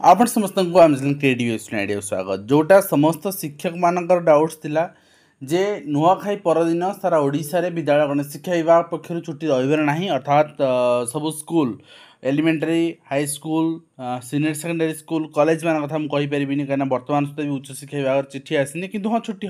आपण समस्त को आमजन क्रिएटिव आइडिया स्वागत जोटा समस्त शिक्षक मानकर डाउट्स थिला जे नुआखाई परदिन सारा ओडिशा रे विद्यालय गणेश शिक्षा विभाग पक्षर छुट्टी रहिबर नाही अर्थात सब school elementary high school senior secondary school college मान कथा हम कहि परिबिनी काना वर्तमान सुद्धा भी उच्च शिक्षा विभाग चिट्ठी आसिनी किंतु हाँ छुट्टी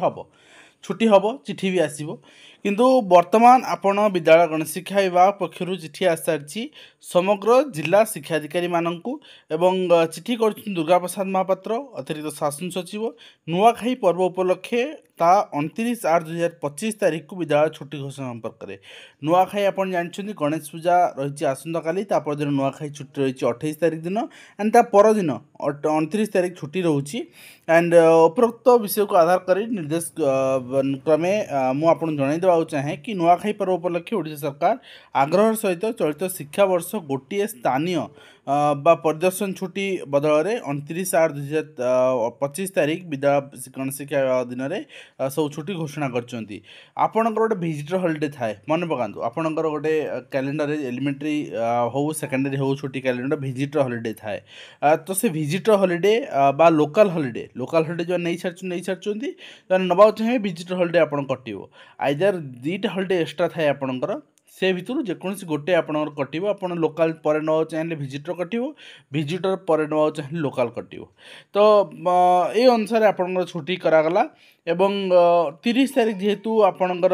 हम चिट्ठी भी आसो किंतु वर्तमान आपण विद्यालय गणेश शिक्षा विभाग पक्षर चिट्ठी आसी सारी समग्र जिला शिक्षाधिकारी मानू एवं चिट्ठी कर दुर्गा प्रसाद महापात्र अतिरिक्त शासन सचिव नुआखाई पर्व उपलक्षे ता 29/8/2025 तारीख को विद्यालय छुट्टी घोषणा संपर्क में नुआखाई आपन जानछन्ती गणेश पूजा रही आसंता काली तापर दिन नुआखाई छुट्टी रही 28 तारीख दिन एंड ता पर दिन 29 तारीख छुट्टी रोची एंड उपरोक्त विषय को आधार कर निर्देश क्रमे मु आपन जणाई देबा चाहे कि नुआखाई पर्व उपलक्षे ओडिशा सरकार आग्रह सहित चलित शिक्षा वर्ष गोटे स्थानीय बा परिदर्शन छुट्टी बदल में 29/8/2025 तारीख विद्यालय गणेश शिक्षा विभाग दिन में सब छुट्टी घोषणा करछन्ती आपणकर गोटे विजिटर हॉलिडे थाए मन पकांतु आपणकर गोटे कैलेंडर एलिमेंटरी हो सेकेंडरी हो छुट्टी कैलेंडर विजिटर हॉलिडे थाए तो से विजिटर हॉलिडे बा लोकल हॉलिडे जो नहीं सारी नवा चाहिए विजिटर हॉलिडे आप कटो आइदर दुईटा हॉलिडे एक्स्ट्रा थाए आपणकर से भितर जेकोसी गोटे आपणकर कटो आप लोकाल पर नवा चाहिए विजिटर कटो विजिटर पर नवा चाहिए लोकाल कटो तो ये अनुसार आपणकर छुट्टी करागला एवं 30 तारीख जेहेतु आपणकर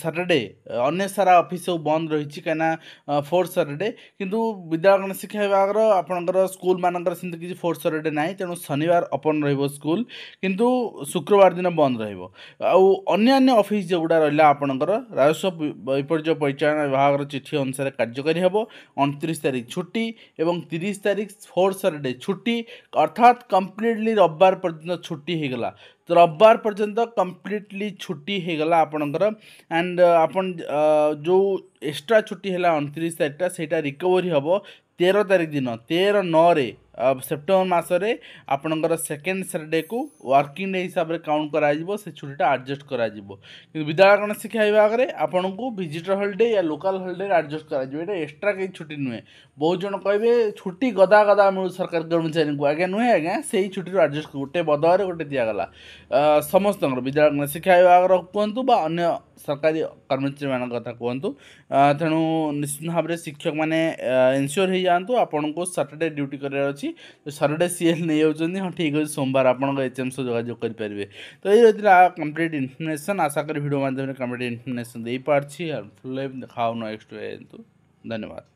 सैटरडे अन्य सारा ऑफिस सब बंद रही कहीं फोर्थ सैटरडे किंतु विद्यालय गणेश शिक्षा विभाग आपणकर स्कूल मानकर सेमती किसी फोर्थ सैटरडे ना तेणु शनिवार ओपन रहिबो स्कूल किंतु शुक्रवार दिन बंद रहिबो आउ अन्य ऑफिस जोगुड़ा रहा आपणकर राजस्व विपर्य परिचालन विभाग चिट्ठी अनुसार कार्यकारी हेबो 29 तारीख छुट्टी एवं 30 तारीख फोर्थ सैटरडे छुट्टी अर्थात कंप्लीटली रविवार पर्यंत छुट्टी हो गला तो रविवार पर्यंत कंप्लीटली छुट्टी हो गला आपणकर एंड आपन जो एक्स्ट्रा छुट्टी है 29 तारीखटा सेटा रिकवरी हम 13 तारीख दिन 13/9 सेप्टेम्बर मसरे आपणकर सेकेंड सैटरडे को वर्किंग डे हिसाब से काउंट करा से छुट्टीटा एडजस्ट करा विद्यालय गणेश शिक्षा विभाग में आपन को विजिटर हॉलिडे या लोकल हॉलिडे एडजस्ट करा एक्स्ट्रा कहीं छुट्टी नुहे बहुत जन कहे छुट्टी गदा गदा मिलू सरकार कर्मचारी को आज्ञा नुहे आज्ञा से छुट्टी एडजस्ट गोटे बदल गोटे दिगला समस्त विद्यालय गणेश शिक्षा विभाग कहतु बा अन्य सरकारी कर्मचारी मान कथा कहतु तेणु निश्चित भाव में शिक्षक मैंने इनश्योर हो जातु आपन को सैटरडे ड्यूटी करार अच्छी सैटरडे सीएल नहीं जाऊँगी हाँ ठीक अच्छे सोमवार आप एचएम सह जोगाजोग करेंगे तो ये रही कंप्लीट इनफर्मेशन आशा करी वीडियो माध्यम कंप्लीट इनफर्मेशन दे पार्टी हेल्पफुल देखा नेक्स्ट धन्यवाद।